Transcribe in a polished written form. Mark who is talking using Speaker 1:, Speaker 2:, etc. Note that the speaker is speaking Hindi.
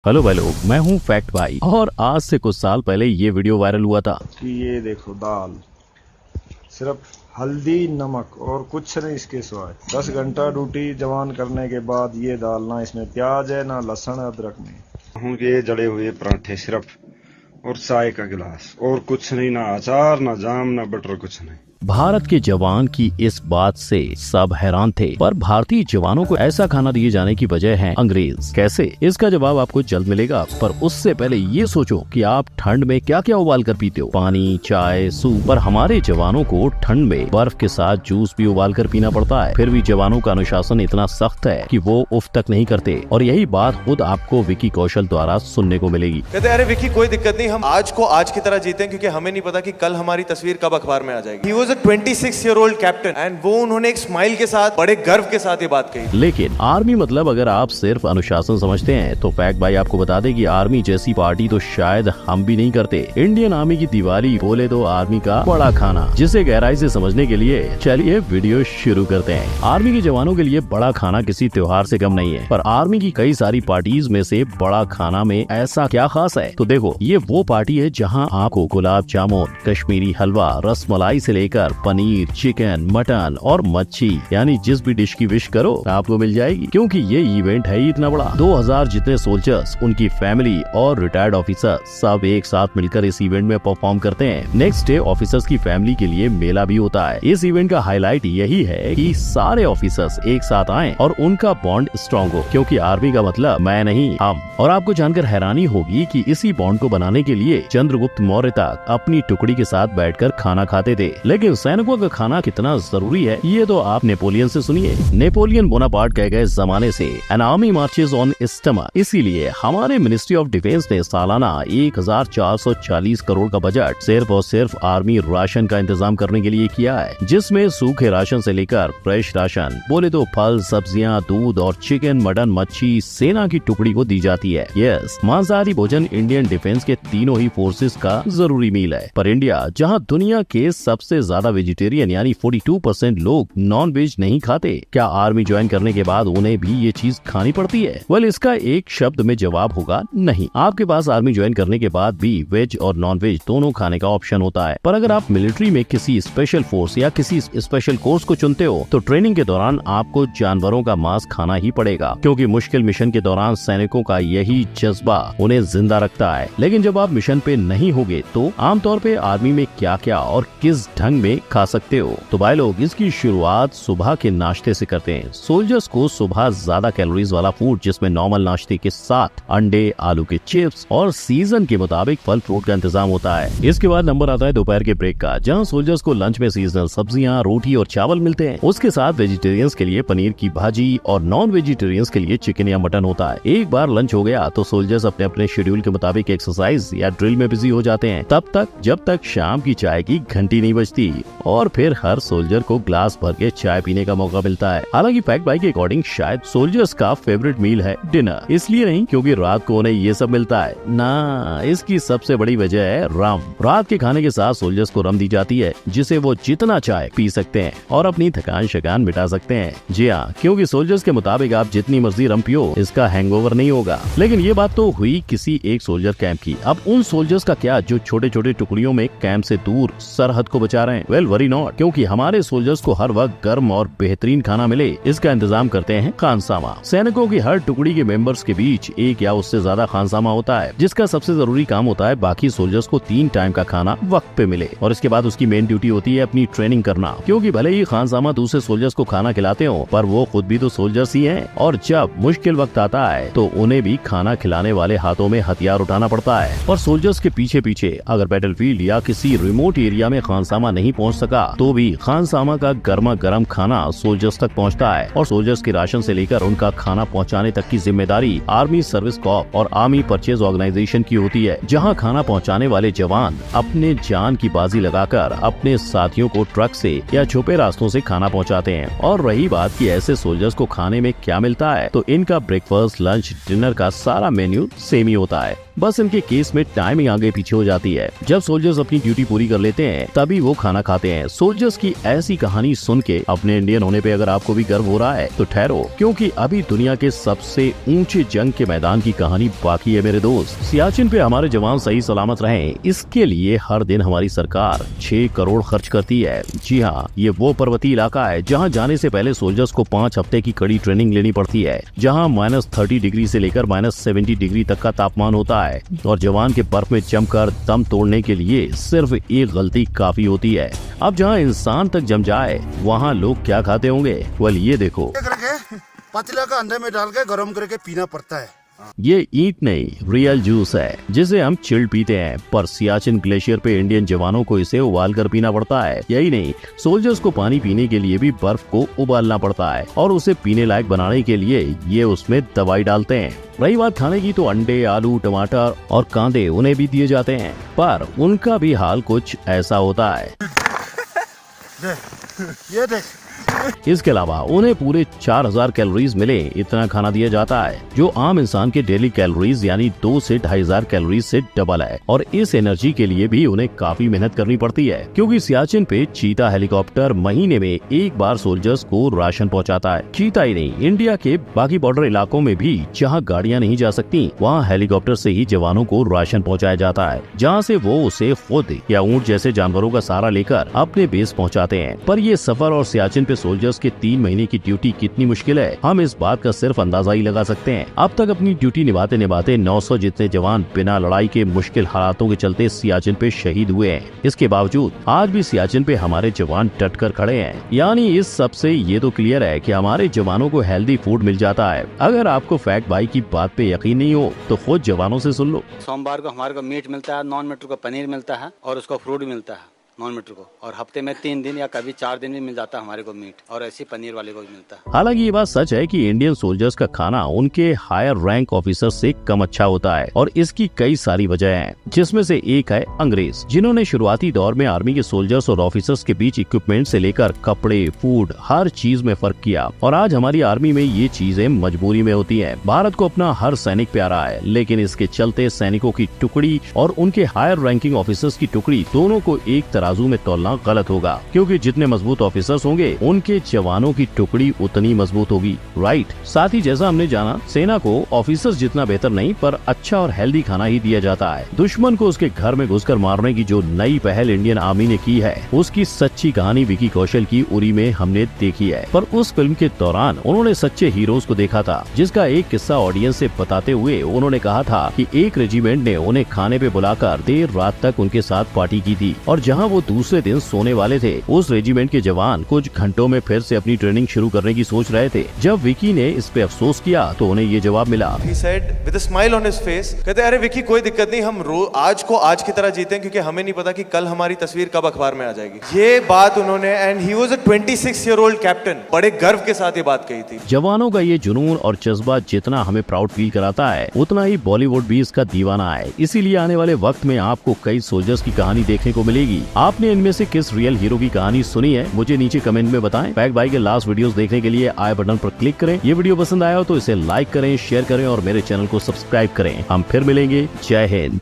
Speaker 1: हेलो भाई लोग, मैं हूँ फैक्ट भाई और आज से कुछ साल पहले ये वीडियो वायरल हुआ था
Speaker 2: कि ये देखो दाल सिर्फ हल्दी नमक और कुछ नहीं इसके सिवाय 10 घंटा ड्यूटी जवान करने के बाद ये दाल, ना इसमें प्याज है ना लहसुन अदरक में। गेहूं के जड़े हुए पराठे सिर्फ और चाय का गिलास और कुछ नहीं, ना अचार ना जाम ना बटर, कुछ नहीं।
Speaker 1: भारत के जवान की इस बात से सब हैरान थे, पर भारतीय जवानों को ऐसा खाना दिए जाने की वजह है अंग्रेज। कैसे, इसका जवाब आपको जल्द मिलेगा, पर उससे पहले ये सोचो कि आप ठंड में क्या क्या उबाल कर पीते हो। पानी, चाय, सूप। पर हमारे जवानों को ठंड में बर्फ के साथ जूस भी उबाल कर पीना पड़ता है। फिर भी जवानों का अनुशासन इतना सख्त है कि वो उफ तक नहीं करते, और यही बात खुद आपको विकी कौशल द्वारा सुनने को मिलेगी।
Speaker 3: कहते अरे विकी कोई दिक्कत नहीं, हम आज को आज की तरह जीते हैं, क्योंकि हमें नहीं पता कि कल हमारी तस्वीर कब अखबार में आ जाएगी। 26-year-old कैप्टन एंड वो उन्होंने एक स्माइल के साथ, बड़े गर्व के साथ ये बात कही।
Speaker 1: लेकिन आर्मी मतलब अगर आप सिर्फ अनुशासन समझते हैं तो फैक्ट भाई आपको बता दे कि आर्मी जैसी पार्टी तो शायद हम भी नहीं करते। इंडियन आर्मी की दिवाली बोले तो आर्मी का बड़ा खाना, जिसे गहराई से समझने के लिए चलिए वीडियो शुरू करते हैं। आर्मी के जवानों के लिए बड़ा खाना किसी त्योहार से कम नहीं है, पर आर्मी की कई सारी पार्टीज में से बड़ा खाना में ऐसा क्या खास है। तो देखो, ये वो पार्टी है जहाँ आपको गुलाब जामुन, कश्मीरी हलवा, रसमलाई से लेकर पनीर, चिकन, मटन और मच्छी, यानी जिस भी डिश की विश करो आपको मिल जाएगी, क्योंकि ये इवेंट है ही इतना बड़ा। 2000 जितने सोल्जर्स, उनकी फैमिली और रिटायर्ड ऑफिसर सब एक साथ मिलकर इस इवेंट में परफॉर्म करते हैं। नेक्स्ट डे ऑफिसर्स की फैमिली के लिए मेला भी होता है। इस इवेंट का हाईलाइट यही है कि सारे ऑफिसर्स एक साथ आएं और उनका बॉन्ड स्ट्रॉन्ग हो, क्योंकि आर्मी का मतलब मैं नहीं हम। और आपको जानकर हैरानी होगी कि इसी बॉन्ड को बनाने के लिए चंद्रगुप्त मौर्य तक अपनी टुकड़ी के साथ बैठकर खाना खाते थे। लेकिन सैनिकों का खाना कितना जरूरी है ये तो आप नेपोलियन से सुनिए। नेपोलियन बोनापार्ट कह गए जमाने से an army marches on stomach, इसीलिए हमारे मिनिस्ट्री ऑफ डिफेंस ने सालाना 1440 करोड़ का बजट सिर्फ और सिर्फ आर्मी राशन का इंतजाम करने के लिए किया है, जिसमें सूखे राशन से लेकर फ्रेश राशन बोले तो फल, सब्जियां, दूध और चिकन, मटन, मच्छी सेना की टुकड़ी को दी जाती है। यस, मांसाहारी भोजन इंडियन डिफेंस के तीनों ही फोर्सेस का जरूरी मील है। पर इंडिया, जहाँ दुनिया के सबसे ज्यादा वेजिटेरियन यानी 42% लोग नॉन वेज नहीं खाते, क्या आर्मी ज्वाइन करने के बाद उन्हें भी ये चीज खानी पड़ती है? वेल, इसका एक शब्द में जवाब होगा नहीं। आपके पास आर्मी ज्वाइन करने के बाद भी वेज और नॉन वेज दोनों खाने का ऑप्शन होता है। पर अगर आप मिलिट्री में किसी स्पेशल फोर्स या किसी स्पेशल कोर्स को चुनते हो तो ट्रेनिंग के दौरान आपको जानवरों का मांस खाना ही पड़ेगा, क्योंकि मुश्किल मिशन के दौरान सैनिकों का यही जज्बा उन्हें जिंदा रखता है। लेकिन जब आप मिशन पे नहीं होगे तो आमतौर पे आर्मी में क्या क्या और किस ढंग में खा सकते हो। तो भाई लोग, इसकी शुरुआत सुबह के नाश्ते से करते हैं। सोल्जर्स को सुबह ज्यादा कैलोरीज वाला फूड, जिसमें नॉर्मल नाश्ते के साथ अंडे, आलू के चिप्स और सीजन के मुताबिक फल फ्रूट का इंतजाम होता है। इसके बाद नंबर आता है दोपहर के ब्रेक का, जहां सोल्जर्स को लंच में सीजनल सब्जियां, रोटी और चावल मिलते हैं। उसके साथ वेजिटेरियंस के लिए पनीर की भाजी और नॉन वेजिटेरियंस के लिए चिकन या मटन होता है। एक बार लंच हो गया तो सोल्जर्स अपने अपने शेड्यूल के मुताबिक एक्सरसाइज या ड्रिल में बिजी हो जाते हैं, तब तक जब तक शाम की चाय की घंटी नहीं बजती, और फिर हर सोल्जर को ग्लास भर के चाय पीने का मौका मिलता है। हालांकि फैक्ट भाई के अकॉर्डिंग शायद सोल्जर्स का फेवरेट मील है डिनर, इसलिए नहीं क्योंकि रात को उन्हें ये सब मिलता है ना, इसकी सबसे बड़ी वजह है रम। रात के खाने के साथ सोल्जर्स को रम दी जाती है, जिसे वो जितना चाय पी सकते हैं और अपनी थकान शकान मिटा सकते हैं। जी हाँ, क्योंकि सोल्जर्स के मुताबिक आप जितनी मर्जी रम पियो, इसका हैंगओवर नहीं होगा। लेकिन ये बात तो हुई किसी एक सोल्जर कैंप की। अब उन सोल्जर्स का क्या जो छोटे छोटे टुकड़ियों में कैंप से दूर सरहद को बचा रहे हैं? वेल, वरी नॉट, क्योंकि हमारे सोल्जर्स को हर वक्त गर्म और बेहतरीन खाना मिले, इसका इंतजाम करते हैं खानसामा। सैनिकों की हर टुकड़ी के मेंबर्स के बीच एक या उससे ज्यादा खानसामा होता है, जिसका सबसे जरूरी काम होता है बाकी सोल्जर्स को 3 टाइम का खाना वक्त पे मिले। और इसके बाद उसकी मेन ड्यूटी होती है अपनी ट्रेनिंग करना, क्योंकि भले ही खानसामा दूसरे सोल्जर्स को खाना खिलाते हो, पर वो खुद भी तो सोल्जर्स ही हैं, और जब मुश्किल वक्त आता है तो उन्हें भी खाना खिलाने वाले हाथों में हथियार उठाना पड़ता है। और सोल्जर्स के पीछे पीछे अगर बैटलफील्ड या किसी रिमोट एरिया में खानसामा नहीं पहुंच सका तो भी खानसामा का गर्मा गर्म खाना सोल्जर्स तक पहुंचता है, और सोल्जर्स के राशन से लेकर उनका खाना पहुंचाने तक की जिम्मेदारी आर्मी सर्विस कॉर्प और आर्मी परचेज ऑर्गेनाइजेशन की होती है, जहां खाना पहुंचाने वाले जवान अपने जान की बाजी लगाकर अपने साथियों को ट्रक से या छुपे रास्तों से खाना पहुंचाते हैं। और रही बात कि ऐसे सोल्जर्स को खाने में क्या मिलता है, तो इनका ब्रेकफास्ट, लंच, डिनर का सारा मेन्यू सेम ही होता है। बस इनके केस में टाइमिंग आगे पीछे हो जाती है। जब सोल्जर्स अपनी ड्यूटी पूरी कर लेते हैं तभी वो खाना खाना खाते हैं। सोल्जर्स की ऐसी कहानी सुन के अपने इंडियन होने पे अगर आपको भी गर्व हो रहा है तो ठहरो, क्योंकि अभी दुनिया के सबसे ऊंचे जंग के मैदान की कहानी बाकी है मेरे दोस्त। सियाचिन पे हमारे जवान सही सलामत रहें, इसके लिए हर दिन हमारी सरकार 6 करोड़ खर्च करती है। जी हाँ, ये वो पर्वतीय इलाका है जहाँ जाने से पहले सोल्जर्स को 5 हफ्ते की कड़ी ट्रेनिंग लेनी पड़ती है, जहाँ -30 डिग्री से लेकर -70 डिग्री तक का तापमान होता है और जवान के बर्फ में जमकर दम तोड़ने के लिए सिर्फ एक गलती काफी होती है। अब जहाँ इंसान तक जम जाए वहाँ लोग क्या खाते होंगे? वेल ये देखो,
Speaker 4: पतीला का अंडे में डाल के गर्म करके पीना पड़ता है।
Speaker 1: ये ईंट नहीं, रियल जूस है जिसे हम चिल्ड पीते हैं, पर सियाचिन ग्लेशियर पे इंडियन जवानों को इसे उबाल कर पीना पड़ता है। यही नहीं, सोल्जर्स को पानी पीने के लिए भी बर्फ को उबालना पड़ता है और उसे पीने लायक बनाने के लिए ये उसमें दवाई डालते हैं। रही बात खाने की, तो अंडे, आलू, टमाटर और कांदे उन्हें भी दिए जाते हैं, पर उनका भी हाल कुछ ऐसा होता है।
Speaker 4: ये देख,
Speaker 1: इसके अलावा उन्हें पूरे 4000 कैलोरीज मिले इतना खाना दिया जाता है, जो आम इंसान के डेली कैलोरीज यानी 2 से 2500 कैलोरीज से डबल है। और इस एनर्जी के लिए भी उन्हें काफी मेहनत करनी पड़ती है, क्योंकि सियाचिन पे चीता हेलीकॉप्टर महीने में एक बार सोल्जर्स को राशन पहुंचाता है। चीता ही नहीं, इंडिया के बाकी बॉर्डर इलाकों में भी जहां गाड़ियां नहीं जा सकती, वहां हेलीकॉप्टर से ही जवानों को राशन पहुंचाया जाता है, जहां से वो उसे खुद या ऊंट जैसे जानवरों का सहारा लेकर अपने बेस पहुंचाते हैं। पर ये सफर और सियाचिन पे सोल्जर्स के 3 महीने की ड्यूटी कितनी मुश्किल है, हम इस बात का सिर्फ अंदाजा ही लगा सकते हैं। अब तक अपनी ड्यूटी निभाते निभाते 900 जितने जवान बिना लड़ाई के मुश्किल हालातों के चलते सियाचिन पे शहीद हुए हैं। इसके बावजूद आज भी सियाचिन पे हमारे जवान डट कर खड़े हैं। यानी इस सब से ये तो क्लियर है कि हमारे जवानों को हेल्दी फूड मिल जाता है। अगर आपको फैक्ट भाई की बात पे यकीन नहीं हो तो खुद जवानों से सुन लो।
Speaker 5: सोमवार को हमारे को मीट मिलता है, नॉन मीट को पनीर मिलता है और उसको फ्रूट भी मिलता है नॉन मीटर को, और हफ्ते में 3 दिन या कभी 4 दिन भी मिल जाता है हमारे को मीट, और ऐसे पनीर वाले को भी मिलता है।
Speaker 1: हालांकि ये बात सच है कि इंडियन सोल्जर्स का खाना उनके हायर रैंक ऑफिसर से कम अच्छा होता है, और इसकी कई सारी वजह हैं, जिसमें से एक है अंग्रेज, जिन्होंने शुरुआती दौर में आर्मी के सोल्जर्स और ऑफिसर्स के बीच इक्विपमेंट से लेकर कपड़े, फूड, हर चीज में फर्क किया। और आज हमारी आर्मी में ये चीजें मजबूरी में होती है। भारत को अपना हर सैनिक प्यारा है, लेकिन इसके चलते सैनिकों की टुकड़ी और उनके हायर रैंकिंग ऑफिसर्स की टुकड़ी दोनों को एक तराजू में तौलना गलत होगा, क्योंकि जितने मजबूत ऑफिसर्स होंगे उनके जवानों की टुकड़ी उतनी मजबूत होगी। राइट। साथ ही जैसा हमने जाना, सेना को ऑफिसर्स जितना बेहतर नहीं पर अच्छा और हेल्दी खाना ही दिया जाता है। दुश्मन को उसके घर में घुसकर मारने की जो नई पहल इंडियन आर्मी ने की है, उसकी सच्ची कहानी विकी कौशल की उरी में हमने देखी है। पर उस फिल्म के दौरान उन्होंने सच्चे हीरोज को देखा था, जिसका एक किस्सा ऑडियंस से बताते हुए उन्होंने कहा था कि एक रेजिमेंट ने उन्हें खाने पे बुलाकर देर रात तक उनके साथ पार्टी की थी, और जहाँ वो दूसरे दिन सोने वाले थे, उस रेजिमेंट के जवान कुछ घंटों में फिर से अपनी ट्रेनिंग शुरू करने की सोच रहे थे। जब विकी ने इस पे अफसोस किया तो उन्हें ये जवाब मिला।
Speaker 3: He said with a smile on his face, कहते अरे विकी कोई दिक्कत नहीं, हम आज को आज की तरह जीते हैं, क्योंकि हमें नहीं पता कि कल हमारी तस्वीर कब अखबार में आ जाएगी। ये बात उन्होंने, and he was a 26-year-old captain, बड़े गर्व के साथ ये बात कही थी।
Speaker 1: जवानों का ये जुनून और जज्बा जितना हमें प्राउड फील कराता है, उतना ही बॉलीवुड भी इसका दीवाना है। इसीलिए आने वाले वक्त में आपको कई सोल्जर्स की कहानी देखने को मिलेगी। आपने इनमें से किस रियल हीरो की कहानी सुनी है, मुझे नीचे कमेंट में बताएं। फैक्ट भाई के लास्ट वीडियोस देखने के लिए आई बटन पर क्लिक करें। ये वीडियो पसंद आया हो तो इसे लाइक करें, शेयर करें और मेरे चैनल को सब्सक्राइब करें। हम फिर मिलेंगे। जय हिंद।